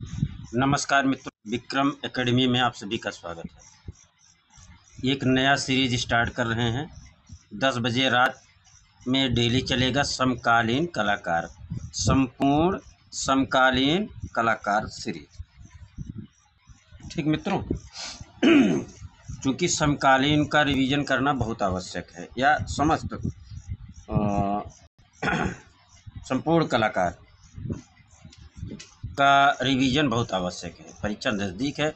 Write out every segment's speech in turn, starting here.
नमस्कार मित्रों, विक्रम एकेडमी में आप सभी का स्वागत है। एक नया सीरीज स्टार्ट कर रहे हैं। 10 बजे रात में डेली चलेगा समकालीन कलाकार, संपूर्ण समकालीन कलाकार सीरीज। ठीक मित्रों, क्योंकि समकालीन का रिवीजन करना बहुत आवश्यक है, या समस्त संपूर्ण कलाकार का रिवीजन बहुत आवश्यक है। परीक्षा नज़दीक है,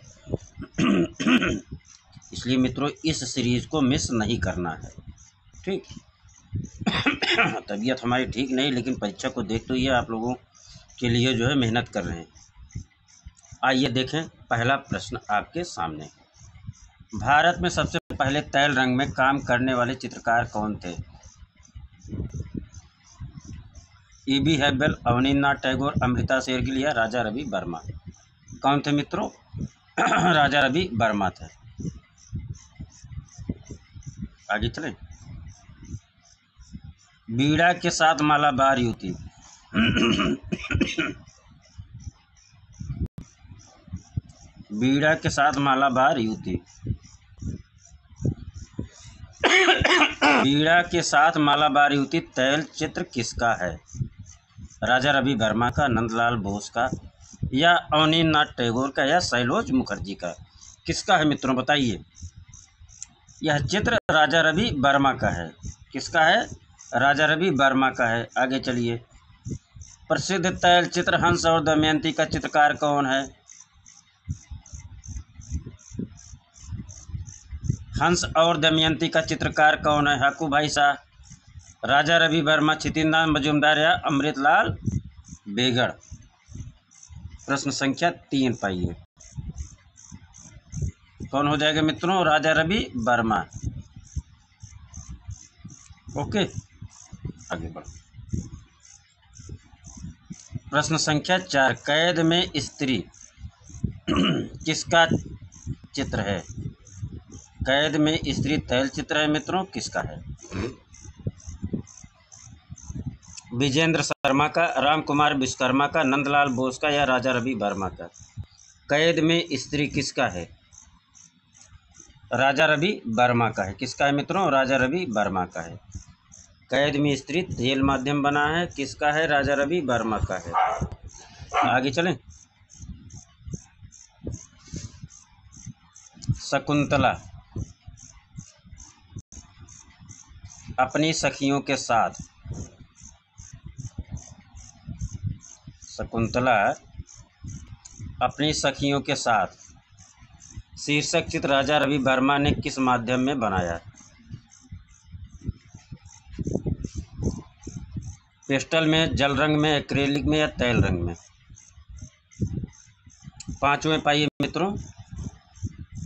इसलिए मित्रों इस सीरीज़ को मिस नहीं करना है। ठीक। तबीयत हमारी ठीक नहीं, लेकिन परीक्षा को देखते हुए आप लोगों के लिए जो है मेहनत कर रहे हैं। आइए देखें, पहला प्रश्न आपके सामने। भारत में सबसे पहले तैल रंग में काम करने वाले चित्रकार कौन थे? E.B. हैबल, अवनींद्रनाथ टैगोर, अमृता शेरगिल या राजा रवि वर्मा? कौन थे मित्रों? राजा रवि वर्मा थे। आगे चलें। बीड़ा के साथ मालाबार युवती। बीड़ा के साथ मालाबार युवती। बीड़ा के साथ मालाबार युवती तैल चित्र किसका है? राजा रवि वर्मा का, नंदलाल बोस का या अवनींद्रनाथ टैगोर का या सैलोज मुखर्जी का? किसका है मित्रों, बताइए। यह चित्र राजा रवि वर्मा का है। किसका है? राजा रवि वर्मा का है। आगे चलिए। प्रसिद्ध तैल चित्र हंस और दमयंती का चित्रकार कौन है? हंस और दमयंती का चित्रकार कौन है? हकू भाई शाह, राजा रवि वर्मा, छितिंदा मजूमदार या अमृतलाल बेगड़? प्रश्न संख्या 3 पाइए। कौन हो जाएगा मित्रों? राजा रवि वर्मा। ओके, आगे बढ़ो। प्रश्न संख्या 4, कैद में स्त्री किसका चित्र है? कैद में स्त्री तैल चित्र है मित्रों। किसका है? विजेंद्र शर्मा का, राम कुमार विश्वकर्मा का, नंदलाल बोस का या राजा रवि वर्मा का? कैद में स्त्री किसका है? राजा रवि वर्मा का है। किसका है मित्रों? राजा रवि वर्मा का है। कैद में स्त्री तेल माध्यम बना है। किसका है? राजा रवि वर्मा का है। आगे चलें। शकुंतला अपनी सखियों के साथ, शकुंतला अपनी सखियों के साथ शीर्षक चित्र राजा रवि वर्मा ने किस माध्यम में बनाया? पेस्टल में, जल रंग में, एक्रेलिक में या तैल रंग में? पांचवें पाइए मित्रों।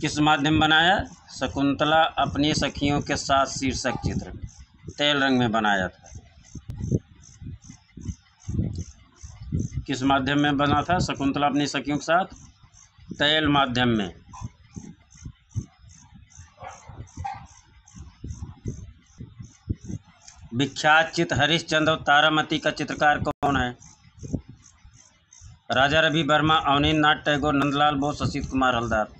किस माध्यम बनाया? शकुंतला अपनी सखियों के साथ शीर्षक चित्र तैल रंग में बनाया था। किस माध्यम में बना था शकुंतला अपनी सखियों के साथ? तैल माध्यम में। विख्यात चित्र हरिश्चंद्र और तारामती का चित्रकार कौन है? राजा रवि वर्मा, अवनींद्रनाथ टैगोर, नंदलाल बोस, असित कुमार हलदार?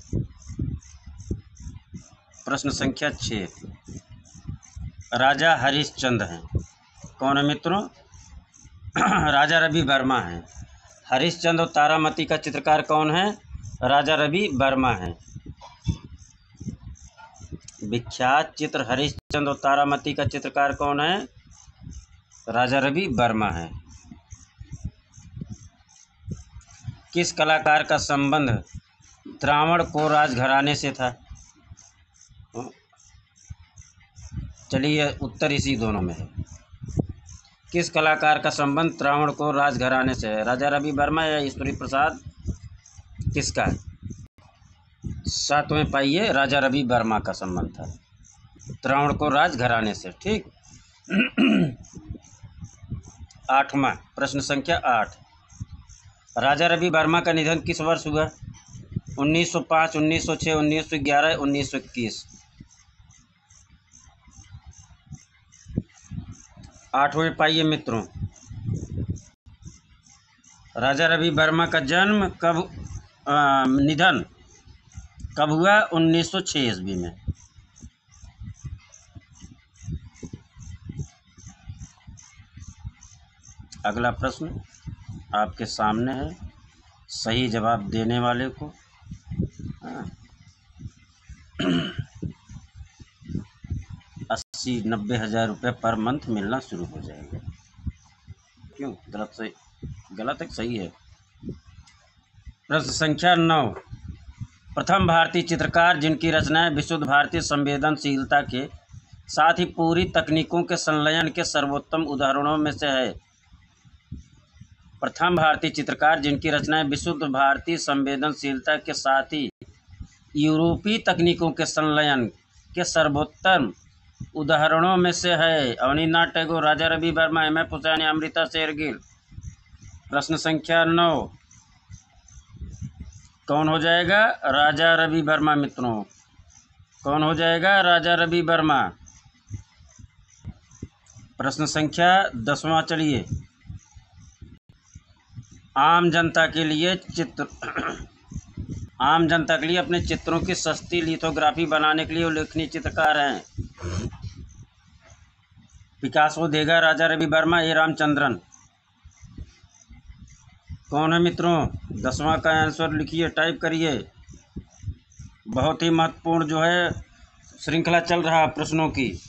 प्रश्न संख्या 6, राजा हरिश्चंद्र हैं। कौन है मित्रों? राजा रवि वर्मा है। हरिश्चंद्र और तारामती का चित्रकार कौन है? राजा रवि वर्मा है। विख्यात चित्र हरिश्चंद्र और तारामती का चित्रकार कौन है? राजा रवि वर्मा है। किस कलाकार का संबंध त्रावणकोर राजघराने से था? चलिए, उत्तर इसी दोनों में है। किस कलाकार का संबंध त्रावणकोर राजघराने से है? राजा रवि वर्मा या ईश्वरी प्रसाद? किसका? सातवें पाइए, राजा रवि वर्मा का संबंध था त्रावणकोर राजघराने से। ठीक। आठवां, प्रश्न संख्या 8, राजा रवि वर्मा का निधन किस वर्ष हुआ? 1905, 1906, 1911, 1921? आठवें पाइए मित्रों। राजा रवि वर्मा का जन्म कब निधन कब हुआ? 1906 ईस्वी में। अगला प्रश्न आपके सामने है, सही जवाब देने वाले को 80-90 हज़ार रुपये पर मंथ मिलना शुरू हो जाएगा। क्यों? गलत सही? गलत है, सही है। प्रश्न संख्या 9, प्रथम भारतीय चित्रकार जिनकी रचनाएं विशुद्ध भारतीय संवेदनशीलता के साथ ही पूरी तकनीकों के संलयन के सर्वोत्तम उदाहरणों में से है। प्रथम भारतीय चित्रकार जिनकी रचनाएं विशुद्ध भारतीय संवेदनशीलता के साथ ही यूरोपीय तकनीकों के संलयन के सर्वोत्तम उदाहरणों में से है। अवनींद्रनाथ टैगोर, राजा रवि वर्मा, एम एफ हुसैन, अमृता शेरगिल। प्रश्न संख्या 9 कौन हो जाएगा? राजा रवि वर्मा मित्रों। कौन हो जाएगा? राजा रवि वर्मा। प्रश्न संख्या 10वां चलिए, आम जनता के लिए अपने चित्रों की सस्ती लिथोग्राफी बनाने के लिए उल्लेखनीय चित्रकार हैं। पिकासो, देगा, राजा रवि वर्मा, ए रामचंद्रन। कौन है मित्रों? 10वां का आंसर लिखिए, टाइप करिए। बहुत ही महत्वपूर्ण जो है श्रृंखला चल रहा है प्रश्नों की।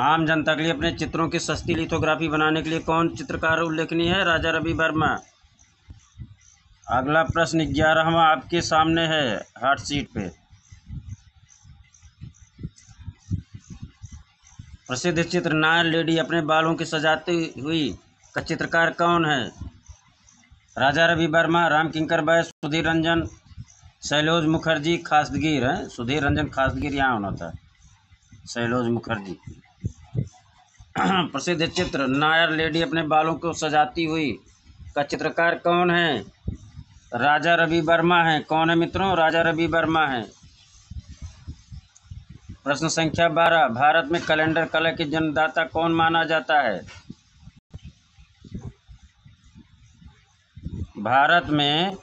आम जनता के लिए अपने चित्रों की सस्ती लिथोग्राफी बनाने के लिए कौन चित्रकार उल्लेखनीय है? राजा रवि वर्मा। अगला प्रश्न 11वां आपके सामने है हॉट सीट पे। प्रसिद्ध चित्र नायर लेडी अपने बालों की सजाती हुई का चित्रकार कौन है? राजा रवि वर्मा, राम किंकर बैस, सुधीर रंजन, शैलोज मुखर्जी, खासदगीर है। सुधीर रंजन खासदगीर यहाँ होना था, शैलोज मुखर्जी। प्रसिद्ध चित्र नायर लेडी अपने बालों को सजाती हुई का चित्रकार कौन है? राजा रवि वर्मा है। कौन है मित्रों? राजा रवि वर्मा है। प्रश्न संख्या 12, भारत में कैलेंडर कला के जन्मदाता कौन माना जाता है? भारत में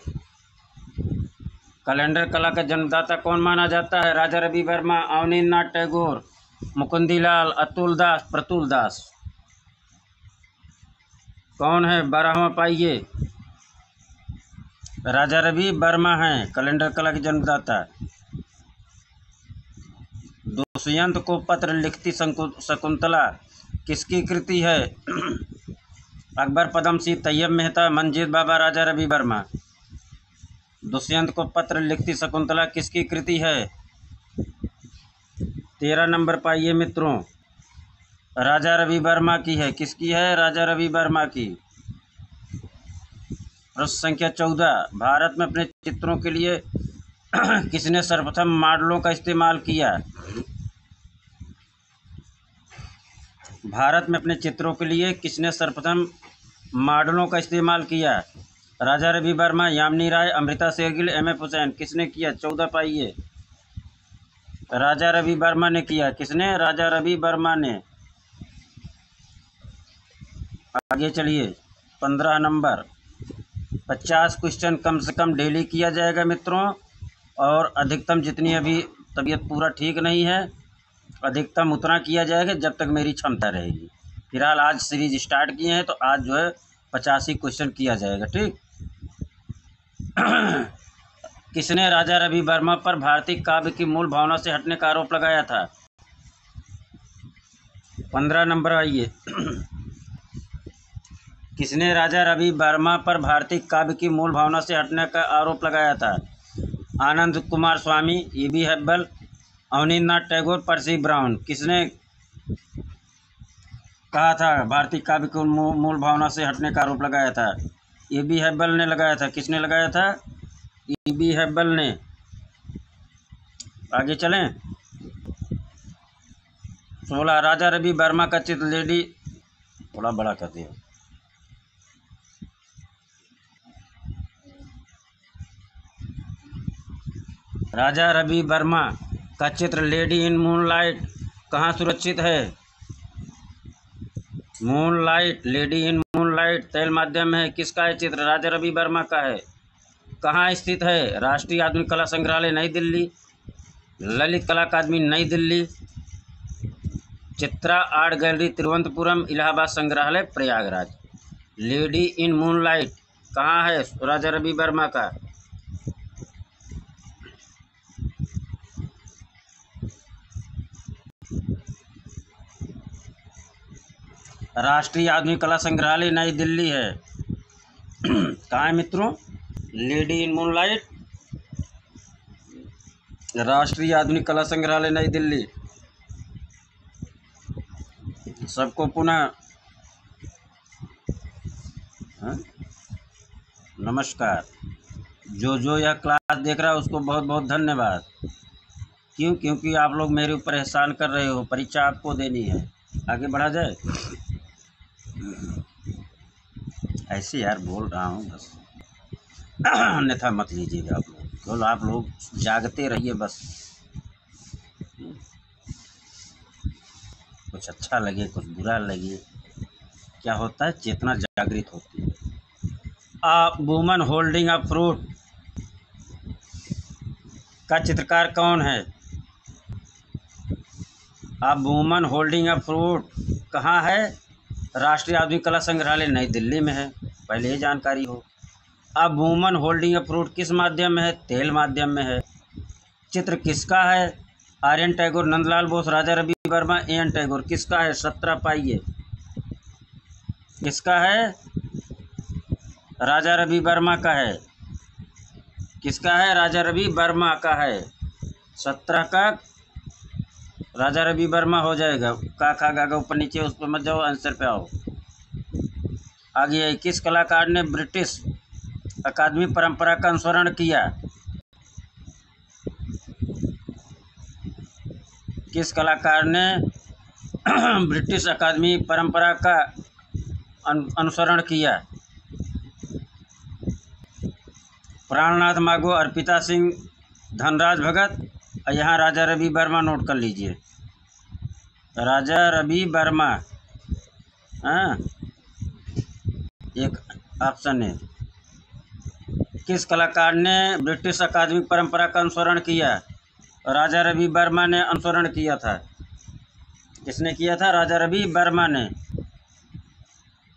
कैलेंडर कला का जन्मदाता कौन माना जाता है? राजा रवि वर्मा, अवनींद्रनाथ टैगोर, मुकुंदीलाल, अतुल दास, प्रतुल दास। कौन है? 12वां पाइए। राजा रवि वर्मा हैं कैलेंडर कला के जन्मदाता। दुष्यंत को पत्र लिखती शकुंतला किसकी कृति है? अकबर, पदम सिंह, तैयब मेहता, मंजीत बाबा, राजा रवि वर्मा। दुष्यंत को पत्र लिखती शकुंतला किसकी कृति है? 13 नंबर पाइए मित्रों, राजा रवि वर्मा की है। किसकी है? राजा रवि वर्मा की। प्रश्न संख्या 14, भारत में अपने चित्रों के लिए किसने सर्वप्रथम मॉडलों का इस्तेमाल किया? भारत में अपने चित्रों के लिए किसने सर्वप्रथम मॉडलों का इस्तेमाल किया? राजा रवि वर्मा, यामिनी राय, अमृता शेरगिल, एम एफ हुसैन। किसने किया? 14 पाइए। राजा रवि वर्मा ने किया। किसने? राजा रवि वर्मा ने। आगे चलिए, 15 नंबर, 50 क्वेश्चन कम से कम डेली किया जाएगा मित्रों, और अधिकतम जितनी अभी तबीयत पूरा ठीक नहीं है अधिकतम उतना किया जाएगा जब तक मेरी क्षमता रहेगी। फिलहाल आज सीरीज स्टार्ट किए हैं तो आज जो है 85 क्वेश्चन किया जाएगा, ठीक। किसने राजा रवि वर्मा पर भारतीय काव्य की मूल भावना से हटने का आरोप लगाया था? 15 नंबर आइए। किसने राजा रवि वर्मा पर भारतीय काव्य की मूल भावना से हटने का आरोप लगाया था? Ananda Coomaraswamy, E B. Havell, Abanindranath Tagore, Percy Brown. किसने कहा था भारतीय काव्य की मूल भावना से हटने का आरोप लगाया था? ई.बी. हेब्बल ने लगाया था। किसने लगाया था? ई.बी. हेब्बल ने। आगे चलें। 16, राजा रवि वर्मा का चित्र लेडी, थोड़ा बड़ा कर दिया। राजा रवि वर्मा का चित्र लेडी इन मूनलाइट कहाँ सुरक्षित है? मूनलाइट, लेडी इन मूनलाइट तैल माध्यम में है, किसका है चित्र? राजा रवि वर्मा का है। कहाँ स्थित है? राष्ट्रीय आधुनिक कला संग्रहालय नई दिल्ली, ललित कला अकादमी नई दिल्ली, चित्रा आर्ट गैलरी तिरुवनंतपुरम, इलाहाबाद संग्रहालय प्रयागराज। लेडी इन मूनलाइट कहाँ है राजा रवि वर्मा का? राष्ट्रीय आधुनिक कला संग्रहालय नई दिल्ली है। कहाँ है मित्रों? लेडी इन मूनलाइट, राष्ट्रीय आधुनिक कला संग्रहालय नई दिल्ली। सबको पुनः नमस्कार। जो यह क्लास देख रहा है उसको बहुत बहुत धन्यवाद। क्यों? क्योंकि आप लोग मेरे ऊपर एहसान कर रहे हो, परीक्षा आपको देनी है। आगे बढ़ा जाए। ऐसे यार बोल रहा हूँ बस, अन्यथा मत लीजिएगा आप लोग, केवल आप लोग जागते रहिए बस। कुछ अच्छा लगे कुछ बुरा लगे, क्या होता है, चेतना जागृत होती है। आ वुमन होल्डिंग अ फ्रूट का चित्रकार कौन है? आ वुमन होल्डिंग अ फ्रूट कहाँ है? राष्ट्रीय आधुनिक कला संग्रहालय नई दिल्ली में है, पहले ही जानकारी हो। अब वुमन होल्डिंग अ फ्रूट किस माध्यम में है? तेल माध्यम में है। चित्र किसका है? आर्यन टैगोर, नंदलाल बोस, राजा रवि वर्मा, एन टैगोर। किसका है? 17 पाइए। किसका है? राजा रवि वर्मा का है। किसका है? राजा रवि वर्मा का है। 17 का राजा रवि वर्मा हो जाएगा। का खा गा ऊपर नीचे उस पर मत जाओ, आंसर पे आओ। आगे, किस कलाकार ने ब्रिटिश अकादमी परंपरा का अनुसरण किया? किस कलाकार ने ब्रिटिश अकादमी परंपरा का अनुसरण किया? प्राणनाथ मागो, अर्पिता सिंह, धनराज भगत। यहाँ राजा रवि वर्मा नोट कर लीजिए, राजा रवि वर्मा। हाँ, एक ऑप्शन है। किस कलाकार ने ब्रिटिश अकादमिक परंपरा का अनुसरण किया? राजा रवि वर्मा ने अनुसरण किया था। किसने किया था? राजा रवि वर्मा ने।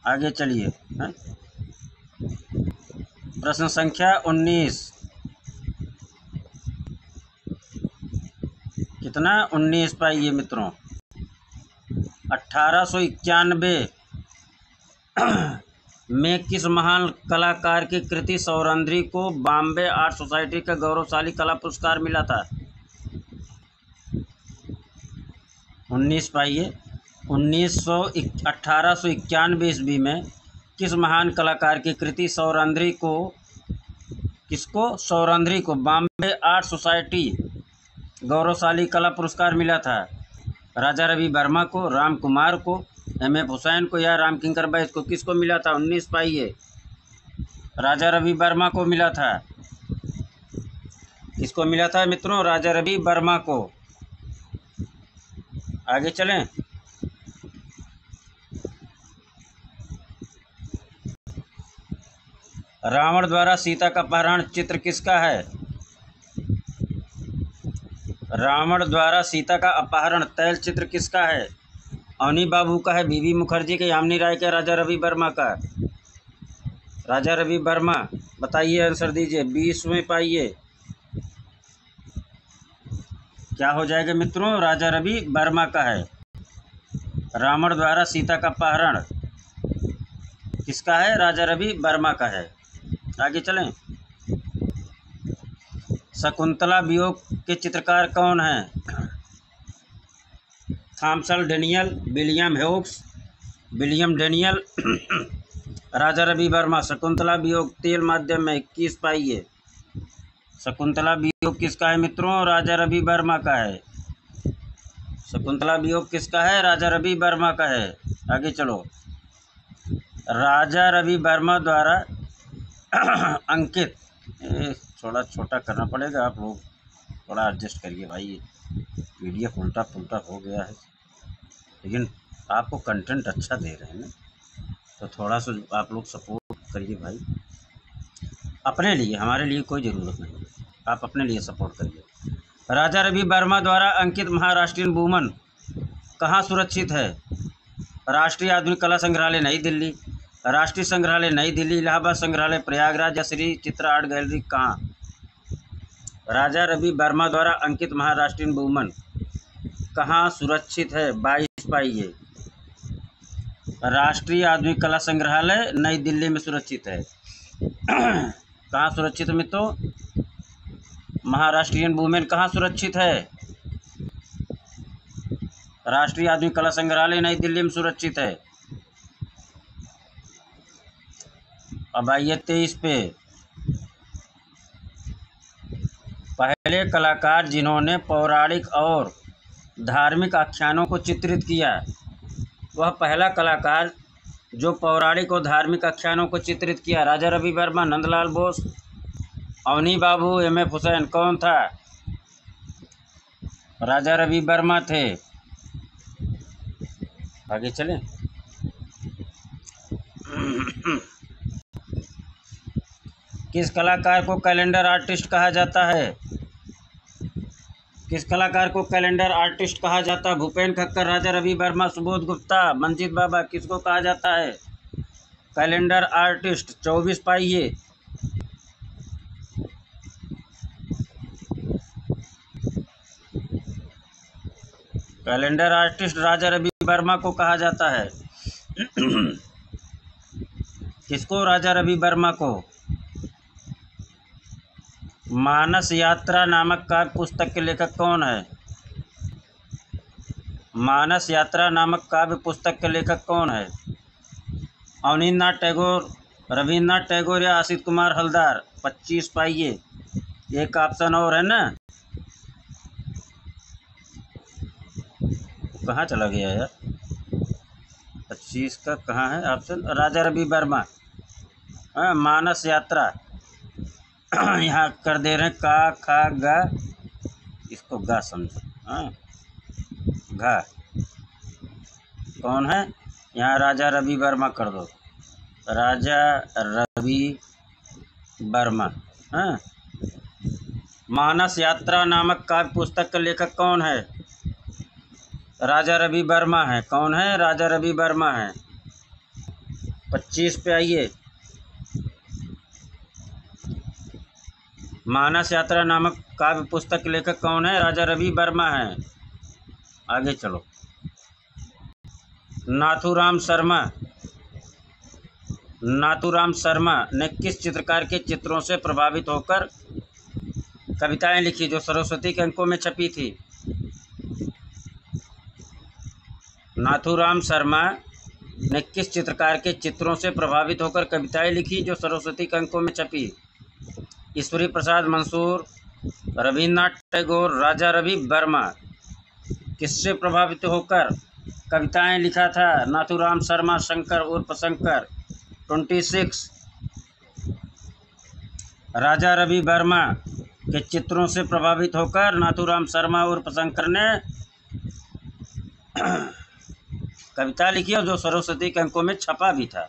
आगे चलिए। प्रश्न संख्या 19। कितना? 19 पाइए मित्रों। 1891 में किस महान कलाकार की कृति सौरंध्री को बॉम्बे आर्ट सोसाइटी का गौरवशाली कला पुरस्कार मिला था? 19 पाइए। 1891 ईस्वी में किस महान कलाकार की कृति सौरंध्री को, किसको? सौरंध्री को बॉम्बे आर्ट सोसाइटी गौरवशाली कला पुरस्कार मिला था? राजा रवि वर्मा को, राम कुमार को, एम.एफ. हुसैन को या राम किंकर बैस को? किसको मिला था? 19 पाइए। राजा रवि वर्मा को मिला था। किसको मिला था मित्रों? राजा रवि वर्मा को। आगे चलें। रावण द्वारा सीता का अपहरण चित्र किसका है? रावण द्वारा सीता का अपहरण तैल चित्र किसका है? अवनी बाबू का है, बीबी मुखर्जी का, यामिनी राय का, राजा रवि वर्मा का? राजा रवि वर्मा। बताइए, आंसर दीजिए। 20वें पाइए। क्या हो जाएगा मित्रों? राजा रवि वर्मा का है। रावण द्वारा सीता का अपहरण किसका है? राजा रवि वर्मा का है। आगे चलें। शकुंतला वियोग के चित्रकार कौन हैं? Thomson Daniell, William Hughes, William Daniell, Raja Ravi Varma. Shakuntala वियोग तेल माध्यम में 21 पाइए। शकुंतला वियोग किसका है मित्रों? राजा रवि वर्मा का है। शकुंतला वियोग किसका है? राजा रवि वर्मा का है। आगे चलो। राजा रवि वर्मा द्वारा अंकित, थोड़ा छोटा करना पड़ेगा, आप लोग थोड़ा एडजस्ट करिए भाई, पीडीएफ उल्टा पुल्टा हो गया है, लेकिन आपको कंटेंट अच्छा दे रहे हैं ना, तो थोड़ा सा आप लोग सपोर्ट करिए भाई, अपने लिए, हमारे लिए कोई ज़रूरत नहीं, आप अपने लिए सपोर्ट करिए। राजा रवि वर्मा द्वारा अंकित महाराष्ट्रीयन वुमन कहाँ सुरक्षित है? राष्ट्रीय आधुनिक कला संग्रहालय नई दिल्ली, राष्ट्रीय संग्रहालय नई दिल्ली, इलाहाबाद संग्रहालय प्रयागराज या श्री चित्रा आर्ट गैलरी कहाँ? राजा रवि वर्मा द्वारा अंकित महाराष्ट्रीयन वुमन कहाँ सुरक्षित है? 22 पाइए। राष्ट्रीय आधुनिक कला संग्रहालय नई दिल्ली में सुरक्षित है। कहाँ सुरक्षित है मित्रों? महाराष्ट्रीयन वुमेन कहाँ सुरक्षित है? राष्ट्रीय आधुनिक कला संग्रहालय नई दिल्ली में सुरक्षित है। अब आइए 23 पे। पहले कलाकार जिन्होंने पौराणिक और धार्मिक आख्यानों को चित्रित किया, वह पहला कलाकार जो पौराणिक और धार्मिक आख्यानों को चित्रित किया, राजा रवि वर्मा, नंदलाल बोस, अवनी बाबू, M.F. हुसैन, कौन था? राजा रवि वर्मा थे। आगे चलें। किस कलाकार को कैलेंडर आर्टिस्ट कहा जाता है? किस कलाकार को कैलेंडर आर्टिस्ट कहा जाता है? भूपेन खक्कर, राजा रवि वर्मा, सुबोध गुप्ता, मंजीत बाबा, किसको कहा जाता है कैलेंडर आर्टिस्ट? 24 पाइए। कैलेंडर आर्टिस्ट राजा रवि वर्मा को कहा जाता है। किसको? राजा रवि वर्मा को। मानस यात्रा नामक काव्य पुस्तक के लेखक कौन है? मानस यात्रा नामक काव्य पुस्तक के लेखक कौन है? अवनींद्रनाथ टैगोर, रविन्द्रनाथ टैगोर या असित कुमार हलदार? 25 पाइए। एक ऑप्शन और है ना, कहाँ चला गया यार? 25 का कहाँ है ऑप्शन? राजा रवि वर्मा। हाँ, मानस यात्रा। यहाँ कर दे रहे हैं का, खा, गा, इसको गा समझो। हाँ, घा कौन है यहाँ? राजा रवि वर्मा कर दो, राजा रवि वर्मा। हाँ, मानस यात्रा नामक काव्य पुस्तक का लेखक कौन है? राजा रवि वर्मा है। कौन है? राजा रवि वर्मा है। 25 पे आइए। मानस यात्रा नामक काव्य पुस्तक के लेखक कौन है? राजा रवि वर्मा है। आगे चलो। नाथूराम शर्मा ने किस चित्रकार के चित्रों से प्रभावित होकर कविताएं लिखी जो सरस्वती के अंकों में छपी थी? नाथूराम शर्मा ने किस चित्रकार के चित्रों से प्रभावित होकर कविताएं लिखी जो सरस्वती के अंकों में छपी? ईश्वरी प्रसाद मंसूर, रविन्द्रनाथ टैगोर, राजा रवि वर्मा। किससे प्रभावित होकर कविताएं लिखा था नाथूराम शर्मा? शंकर उर्फ शंकर। 26। राजा रवि वर्मा के चित्रों से प्रभावित होकर नाथूराम शर्मा उर्फ शंकर ने कविता लिखी और जो सरस्वती के अंकों में छपा भी था।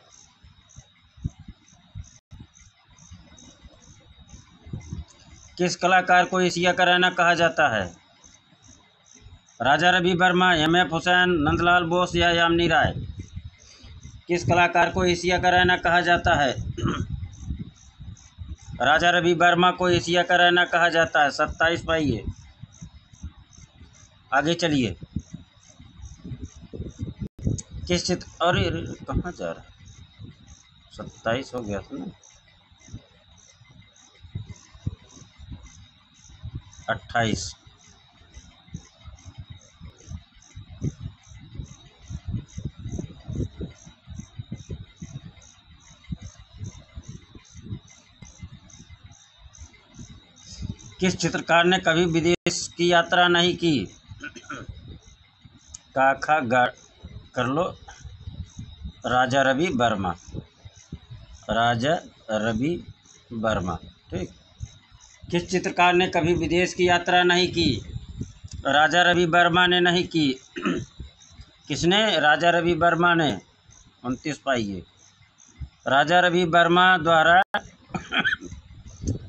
किस कलाकार को एशिया का रैना कहा जाता है? राजा रवि वर्मा, M.F. हुसैन, नंदलाल बोस या यामिनी राय? किस कलाकार को एशिया का रैना कहा जाता है? राजा रवि वर्मा को एशिया का रैना कहा जाता है। 27 पाइए। आगे चलिए। किस चित्र, अरे कहाँ जा रहा है? 27 हो गया था ना। 28। किस चित्रकार ने कभी विदेश की यात्रा नहीं की? काखा गा कर लो। राजा रवि वर्मा। राजा रवि वर्मा। ठीक। किस चित्रकार ने कभी विदेश की यात्रा नहीं की? राजा रवि वर्मा ने नहीं की। किसने? राजा रवि वर्मा ने। 29 पाइए। राजा रवि वर्मा द्वारा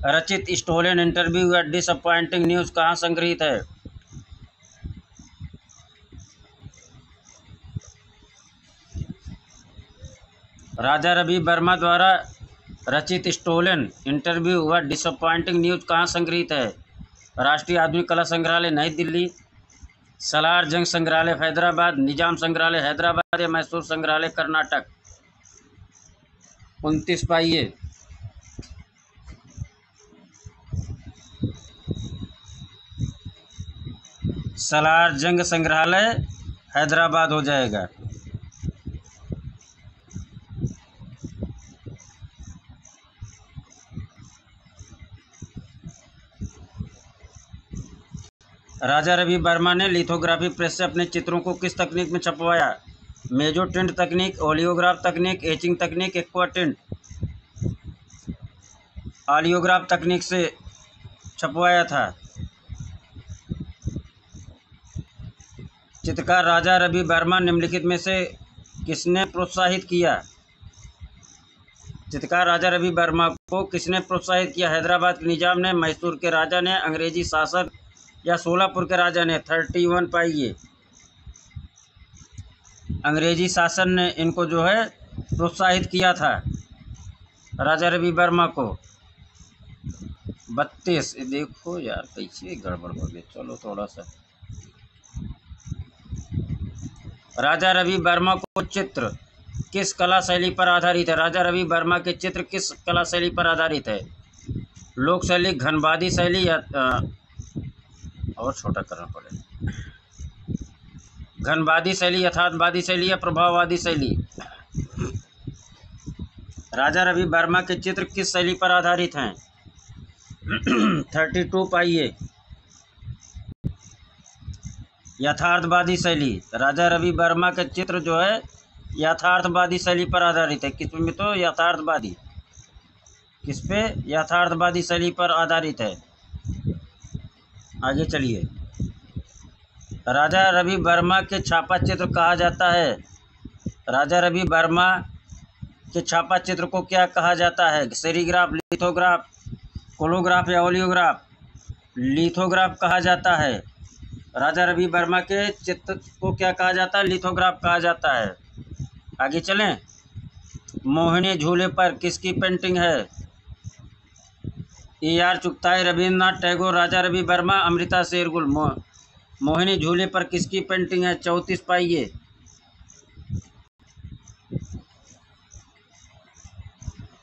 रचित स्टोलन इंटरव्यू या डिसअपॉइंटिंग न्यूज़ कहाँ संग्रहित है? राजा रवि वर्मा द्वारा रचित स्टोलन इंटरव्यू व डिसअपॉइंटिंग न्यूज़ कहाँ संग्रहित है? राष्ट्रीय आधुनिक कला संग्रहालय नई दिल्ली, सलार जंग संग्रहालय हैदराबाद, निजाम संग्रहालय हैदराबाद या मैसूर संग्रहालय कर्नाटक। 29 पाइए। सलार जंग संग्रहालय हैदराबाद हो जाएगा। राजा रवि वर्मा ने लिथोग्राफी प्रेस से अपने चित्रों को किस तकनीक में छपवाया? मेजो टिंट तकनीक, ओलियोग्राफ तकनीक, एचिंग तकनीक, एक्वा टिंट। ऑलियोग्राफ तकनीक से छपवाया था। चित्रकार राजा रवि वर्मा निम्नलिखित में से किसने प्रोत्साहित किया? चित्रकार राजा रवि वर्मा को किसने प्रोत्साहित किया? हैदराबाद के निजाम ने, मैसूर के राजा ने, अंग्रेजी शासक या सोलापुर के राजा ने। 31 पाइए। अंग्रेजी शासन ने इनको जो है प्रोत्साहित किया था, राजा रवि वर्मा को। 32। देखो यार कैसे गड़बड़ हो गई। चलो थोड़ा सा। राजा रवि वर्मा को चित्र किस कला शैली पर आधारित है? राजा रवि वर्मा के चित्र किस कला शैली पर आधारित है? लोक शैली, घनवादी शैली या और छोटा करना पड़ेगा। घनवादी शैली, यथार्थवादी शैली या प्रभाववादी शैली? राजा रवि वर्मा के चित्र किस शैली पर आधारित हैं? 32 पाइए। यथार्थवादी शैली। राजा रवि वर्मा के चित्र जो है यथार्थवादी शैली पर आधारित है। किस में? तो यथार्थवादी। किस पे? यथार्थवादी शैली पर आधारित है। आगे चलिए। राजा रवि वर्मा के छापा चित्र कहा जाता है? राजा रवि वर्मा के छापा चित्र को क्या कहा जाता है? सेरीग्राफ, लिथोग्राफ, कोलोग्राफ या ओलियोग्राफ? लिथोग्राफ कहा जाता है। राजा रवि वर्मा के चित्र को क्या कहा जाता है? लिथोग्राफ कहा जाता है। आगे चलें। मोहिनी झूले पर किसकी पेंटिंग है? E.R. चुगताई, रविन्द्रनाथ टैगोर, राजा रवि वर्मा, अमृता शेरगिल। मोहिनी झूले पर किसकी पेंटिंग है? 34 पाइए।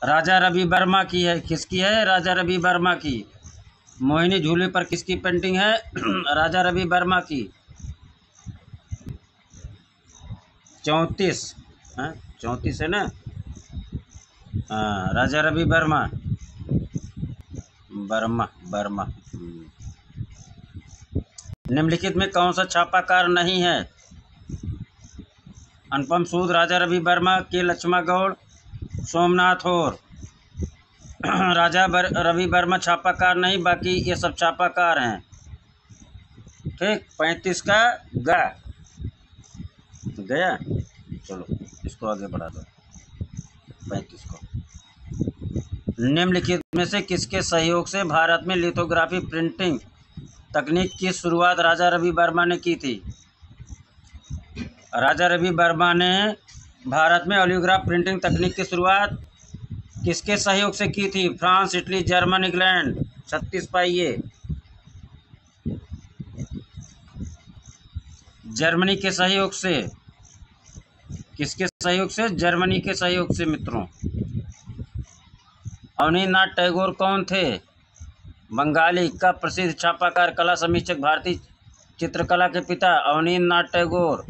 राजा रवि वर्मा की है। किसकी है? राजा रवि वर्मा की। मोहिनी झूले पर किसकी पेंटिंग है? राजा रवि वर्मा की। 34। 34 है ना? हाँ, राजा रवि वर्मा। वर्मा। निम्नलिखित में कौन सा छापाकार नहीं है? अनुपम सूद, राजा रवि वर्मा, के लक्ष्मा गौड़, सोमनाथ और। राजा रवि वर्मा छापाकार नहीं, बाकी ये सब छापाकार हैं। ठीक। 35 का गया। चलो इसको आगे बढ़ा दो। 35 को। निम्नलिखित में से किसके सहयोग से भारत में लिथोग्राफी प्रिंटिंग तकनीक की शुरुआत राजा रवि वर्मा ने की थी? राजा रवि वर्मा ने भारत में ओलियोग्राफ प्रिंटिंग तकनीक की शुरुआत किसके सहयोग से की थी? France, Italy, German, England. 36 पाइए। जर्मनी के सहयोग से। किसके सहयोग से? जर्मनी के सहयोग से मित्रों। अवनींद्रनाथ टैगोर कौन थे? बंगाली। का प्रसिद्ध छापाकार, कला समीक्षक, भारतीय चित्रकला के पिता? अवनींद्रनाथ टैगोर।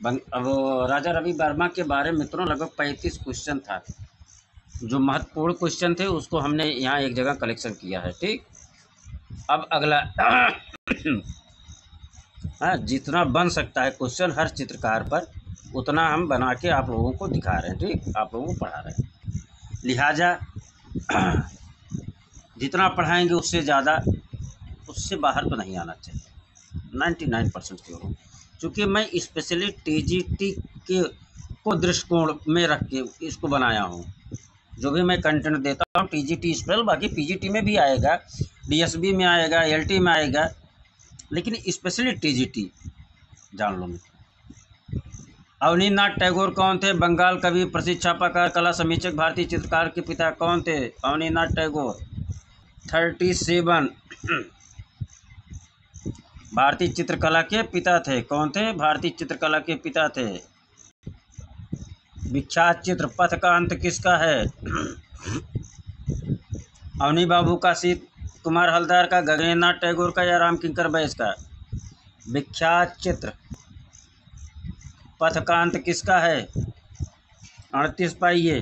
अब राजा रवि वर्मा के बारे में मित्रों लगभग 35 क्वेश्चन था। जो महत्वपूर्ण क्वेश्चन थे उसको हमने यहाँ एक जगह कलेक्शन किया है। ठीक। अब अगला हाँ, जितना बन सकता है क्वेश्चन हर चित्रकार पर उतना हम बना के आप लोगों को दिखा रहे हैं। ठीक। आप लोगों को पढ़ा रहे हैं। लिहाजा जितना पढ़ाएंगे उससे ज़्यादा, उससे बाहर तो नहीं आना चाहिए। 99% क्यों हो। चूँकि मैं स्पेशली टीजीटी के को दृष्टिकोण में रख के इसको बनाया हूँ। जो भी मैं कंटेंट देता हूँ टीजीटी स्पेशल, बाकी पीजीटी में भी आएगा, डीएसबी में आएगा, एलटी में आएगा, लेकिन स्पेशली टीजीटी जान लो। अवनींद्रनाथ टैगोर कौन थे? बंगाल कवि, प्रसिद्ध छापाकार, कला समीक्षक, भारतीय चित्रकार के पिता कौन थे? अवनींद्रनाथ टैगोर। 37 भारतीय चित्रकला के पिता थे। कौन थे? भारतीय चित्रकला के पिता थे। विख्यात चित्र पथ का अंत किसका है? अवनी बाबू का, शीत कुमार हलदार का, गगनेंद्रनाथ टैगोर का या रामकिंकर बैस का? विख्यात चित्र पथ का अंत किसका है? 38 पाइए।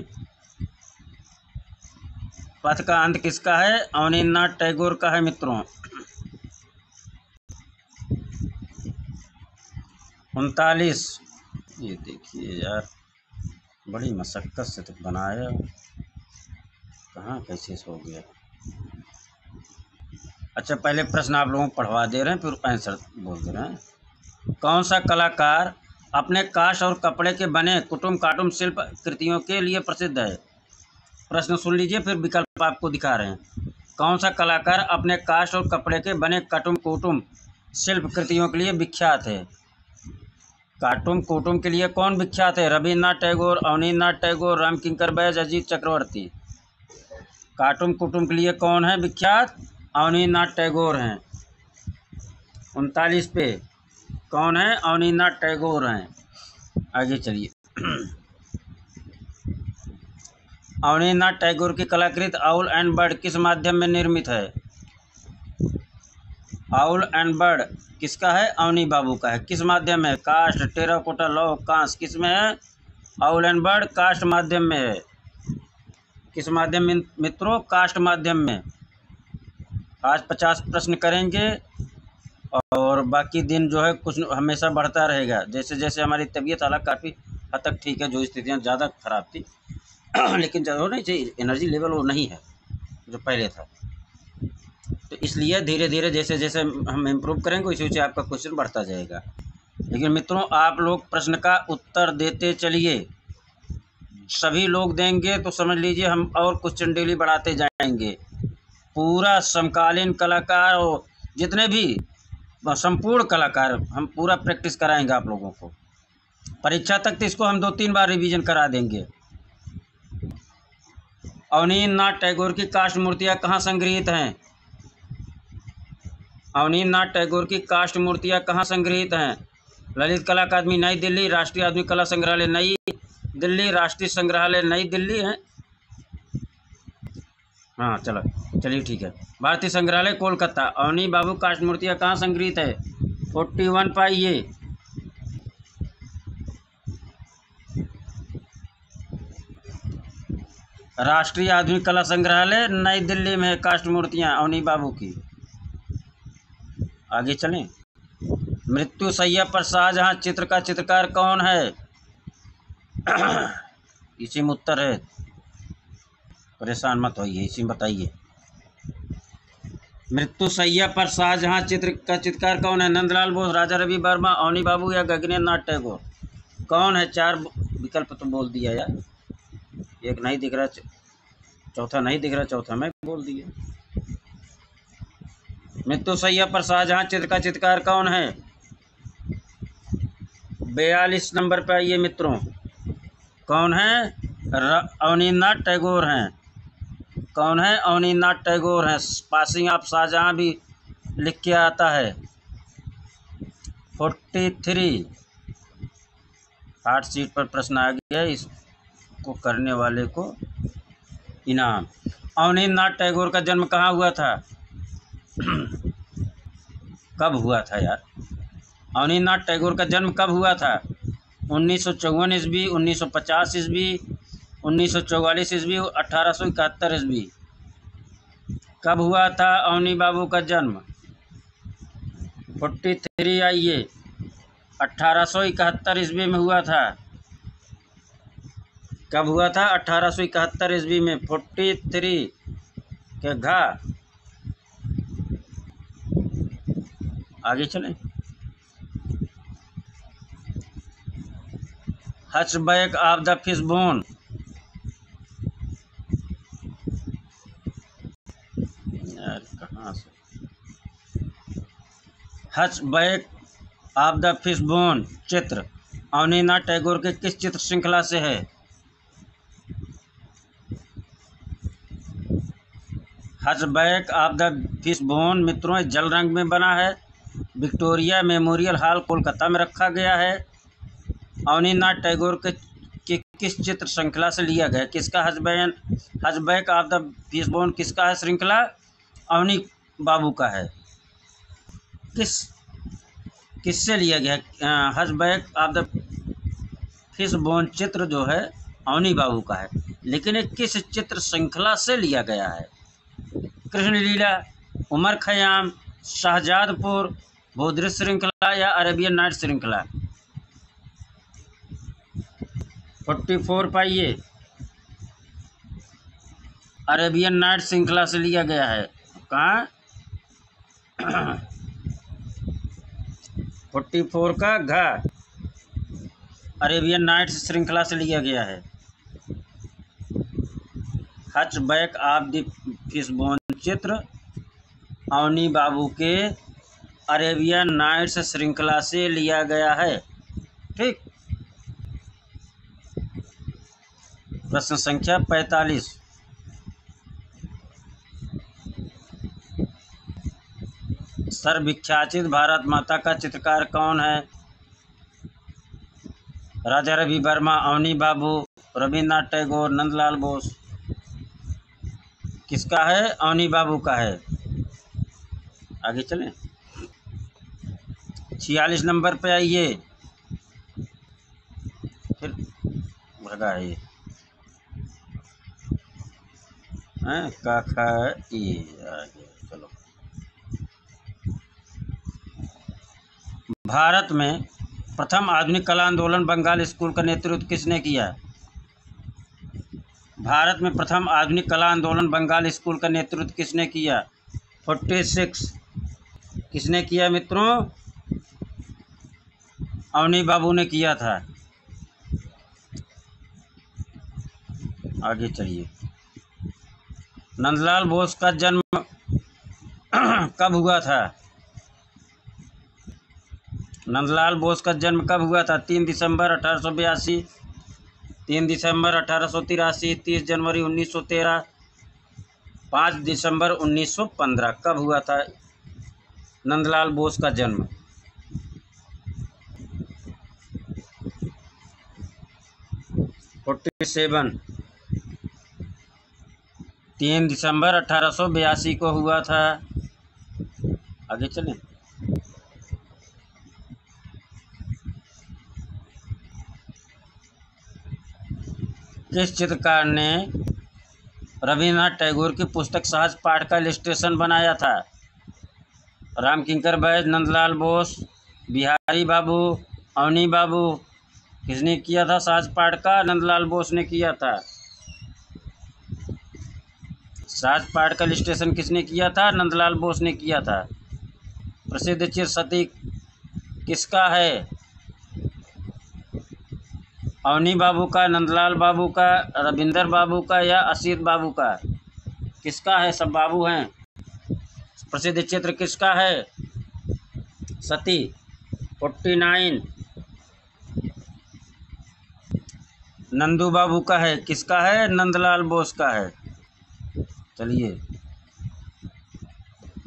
पथ का अंत किसका है? अवनींद्रनाथ टैगोर का है मित्रों। 39। ये देखिए यार, बड़ी मशक्क़त से तो बनाया, कहाँ कैसे हो गया। अच्छा, पहले प्रश्न आप लोगों को पढ़वा दे रहे हैं, फिर आंसर बोल दे रहे हैं। कौन सा कलाकार अपने काष्ठ और कपड़े के बने कुटुम काटुम शिल्प कृतियों के लिए प्रसिद्ध है? प्रश्न सुन लीजिए, फिर विकल्प आपको दिखा रहे हैं। कौन सा कलाकार अपने काष्ठ और कपड़े के बने कटुम कुटुम शिल्प कृतियों के लिए विख्यात है? काटुम कुटुम के लिए कौन विख्यात है? रविन्द्रनाथ टैगोर, अवनींद्रनाथ टैगोर, रामकिंकर बैस, अजीत चक्रवर्ती। काटुम कुटुम के लिए कौन है विख्यात? अवनींद्रनाथ टैगोर हैं। 39 पे कौन है? अवनींद्रनाथ टैगोर हैं। आगे चलिए। अवनींद्रनाथ टैगोर की कलाकृति आउल एंड बर्ड किस माध्यम में निर्मित है? आउल एंड बर्ड किसका है? अवनी बाबू का है। किस माध्यम में? काष्ठ, टेराकोटा, लौह, कांस, किस में है? आउल एंड बर्ड काष्ठ माध्यम में है। किस माध्यम में मित्रों? काष्ठ माध्यम में। आज 50 प्रश्न करेंगे और बाकी दिन जो है कुछ हमेशा बढ़ता रहेगा। जैसे जैसे हमारी तबीयत हालात काफ़ी हद तक ठीक है, जो स्थितियाँ ज़्यादा ख़राब थी लेकिन जो नहीं चाहिए, एनर्जी लेवल वो नहीं है जो पहले था। तो इसलिए धीरे धीरे जैसे जैसे हम इम्प्रूव करेंगे वैसे वैसे आपका क्वेश्चन बढ़ता जाएगा। लेकिन मित्रों, आप लोग प्रश्न का उत्तर देते चलिए। सभी लोग देंगे तो समझ लीजिए हम और क्वेश्चन डेली बढ़ाते जाएंगे। पूरा समकालीन कलाकार और जितने भी संपूर्ण कलाकार हम पूरा प्रैक्टिस कराएंगे आप लोगों को। परीक्षा तक तो इसको हम 2-3 बार रिवीजन करा देंगे। अवनींद्रनाथ टैगोर की काष्ठ मूर्तियाँ कहाँ संग्रहित हैं? अवनींद्रनाथ टैगोर की काष्ठ मूर्तियाँ कहाँ संग्रहित हैं? ललित कला अकादमी नई दिल्ली, राष्ट्रीय आधुनिक कला संग्रहालय नई दिल्ली, राष्ट्रीय संग्रहालय नई दिल्ली है। हाँ चलिए ठीक है। भारतीय संग्रहालय कोलकाता। अवनी बाबू काष्ठ मूर्तियाँ कहाँ संग्रहित है? 41 पाइए। राष्ट्रीय आधुनिक कला संग्रहालय नई दिल्ली में है काष्ठ मूर्तियाँ अवनी बाबू की। आगे चलें। मृत्यु सैया पर शाहजहां चित्र का चित्रकार कौन है? इसी में उत्तर है, परेशान मत होइए, इसी में बताइए। मृत्यु सैया पर शाहजहां चित्र का चित्रकार कौन है? नंदलाल बोस, राजा रवि वर्मा, अवनी बाबू या गगनेंद्रनाथ टैगोर? कौन है? 4 विकल्प तो बोल दिया यार। एक नहीं दिख रहा, चौथा नहीं दिख रहा, चौथा मैं बोल दिया। मृत्यु सैया पर शाहजहां चित्र का चित्रकार कौन है? 42 नंबर पर आइए मित्रों। कौन है? अवनींद्रनाथ टैगोर हैं। कौन है? अवनींद्रनाथ टैगोर हैं। पासिंग ऑफ शाहजहां भी लिख के आता है। 43 हार्ड सीट पर प्रश्न आ गया, इसको करने वाले को इनाम। अवनींद्रनाथ टैगोर का जन्म कहाँ हुआ था? कब हुआ था यार? अवनींद्रनाथ टैगोर का जन्म कब हुआ था? 1954 ईस्वी, 1950 ईस्वी, 1944 ईस्वी, 1871 ईस्वी। कब हुआ था अवनी बाबू का जन्म? 43 आइए। 1871 ईस्वी में हुआ था। कब हुआ था? 1871 ईस्वी में। 43 के घा। आगे चलें। हचबैक ऑफ द फिशबोन। यार कहाँ से? हचबैक ऑफ द फिशबोन चित्र अवनीनाथ टैगोर के किस चित्र श्रृंखला से है? हचबैक ऑफ द फिशबोन मित्रों जल रंग में बना है, विक्टोरिया मेमोरियल हॉल कोलकाता में रखा गया है। अवनीनाथ टैगोर के किस चित्र श्रृंखला से लिया गया? किसका हचबैक ऑफ द फिशबोन किसका है श्रृंखला? अवनी बाबू का है। किससे लिया गया? हचबैक ऑफ द फिशबोन चित्र जो है अवनी बाबू का है, लेकिन ये किस चित्र श्रृंखला से लिया गया है? कृष्ण लीला, उमर खयाम, शाहजादपुर, भूदृश्य श्रृंखला या अरेबियन नाइट श्रृंखला? 44 पाइए। अरेबियन नाइट श्रृंखला से लिया गया है। कहाँ? 44 का घ अरेबियन नाइट श्रृंखला से लिया गया है। हचबैक ऑफ द फिशबोन चित्र अवनी बाबू के अरेबियन नाइट्स श्रृंखला से लिया गया है। ठीक। प्रश्न संख्या 45। सर्वविख्यात भारत माता का चित्रकार कौन है? राजा रवि वर्मा, अवनी बाबू, रविन्द्रनाथ टैगोर, नंदलाल बोस? किसका है? अवनी बाबू का है। आगे चलें। 46 नंबर पे आइए। फिर भगा ये का खा ये आगे चलो। भारत में प्रथम आधुनिक कला आंदोलन बंगाल स्कूल का नेतृत्व किसने किया? भारत में प्रथम आधुनिक कला आंदोलन बंगाल स्कूल का नेतृत्व किसने किया? 46 किसने किया मित्रों? अवनी बाबू ने किया था। आगे चलिए। नंदलाल बोस का जन्म कब हुआ था? नंदलाल बोस का जन्म कब हुआ था? 3 दिसंबर 1882, 3 दिसंबर 1883, 30 जनवरी 1913, 5 दिसंबर 1915। कब हुआ था नंदलाल बोस का जन्म? (47) 3 दिसंबर 1882 को हुआ था। आगे चलें। किस चित्रकार ने रविन्द्रनाथ टैगोर की पुस्तक सहज पाठ का इलस्ट्रेशन बनाया था? रामकिंकर बैज, नंदलाल बोस, बिहारी बाबू, अवनी बाबू? किसने किया था सहज पाठ का? नंदलाल बोस ने किया था। सहज पाठ का इलस्ट्रेशन किसने किया था? नंदलाल बोस ने किया था। प्रसिद्ध चित्र सती किसका है? अवनी बाबू का, नंदलाल बाबू का, रविंदर बाबू का या असीत बाबू का? किसका है? सब बाबू हैं। प्रसिद्ध चित्र किसका है? सती। 49 नंदू बाबू का है। किसका है? नंदलाल बोस का है। चलिए।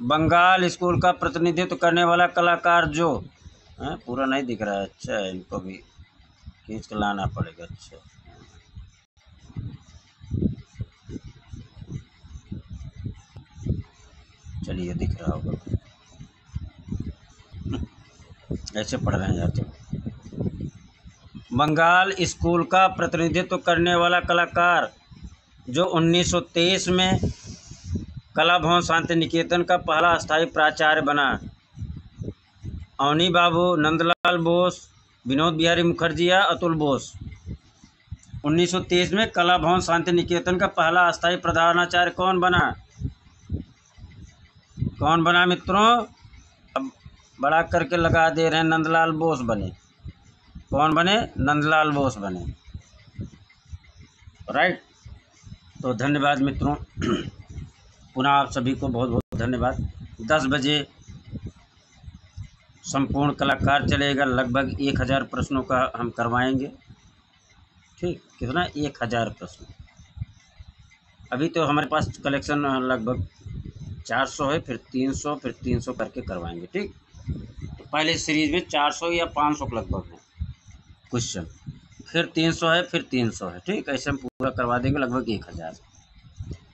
बंगाल स्कूल का प्रतिनिधित्व करने वाला कलाकार जो पूरा नहीं दिख रहा है। अच्छा, इनको भी खींच के लाना पड़ेगा। अच्छा, चलिए दिख रहा होगा। ऐसे पढ़ रहे हैं यार। चलो। बंगाल स्कूल का प्रतिनिधित्व करने वाला कलाकार जो 1923 में कला भवन शांति निकेतन का पहला स्थायी प्राचार्य बना? अवनी बाबू, नंदलाल बोस, विनोद बिहारी मुखर्जी या अतुल बोस? 1923 में कला भवन शांति निकेतन का पहला अस्थायी प्रधानाचार्य कौन बना? कौन बना मित्रों? अब बड़ा करके लगा दे रहे हैं। नंदलाल बोस बने। कौन बने? नंदलाल बोस बने। राइट। तो धन्यवाद मित्रों। पुनः आप सभी को बहुत बहुत धन्यवाद। 10 बजे संपूर्ण कलाकार चलेगा, लगभग 1000 प्रश्नों का हम करवाएंगे। ठीक, कितना? 1000 प्रश्न। अभी तो हमारे पास कलेक्शन लगभग 400 है, फिर 300, फिर 300 करके करवाएंगे। ठीक, तो पहले सीरीज में 400 या 500 के लगभग है क्वेश्चन, फिर 300 है, फिर 300 है। ठीक, ऐसे हम पूरा करवा देंगे लगभग 1000।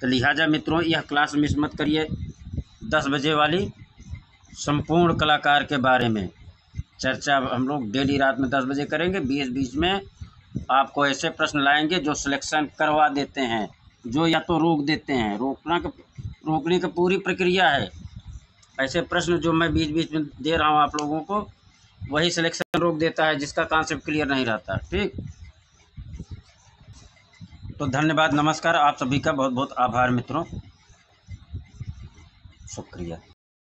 तो लिहाजा मित्रों यह क्लास मिस मत करिए। 10 बजे वाली संपूर्ण कलाकार के बारे में चर्चा हम लोग डेली रात में 10 बजे करेंगे। बीच बीच में आपको ऐसे प्रश्न लाएंगे जो सिलेक्शन करवा देते हैं, जो या तो रोक देते हैं। रोकने की पूरी प्रक्रिया है। ऐसे प्रश्न जो मैं बीच बीच में दे रहा हूँ आप लोगों को, वही सिलेक्शन रोक देता है जिसका कॉन्सेप्ट क्लियर नहीं रहता। ठीक, तो धन्यवाद, नमस्कार। आप सभी का बहुत बहुत आभार मित्रों, शुक्रिया।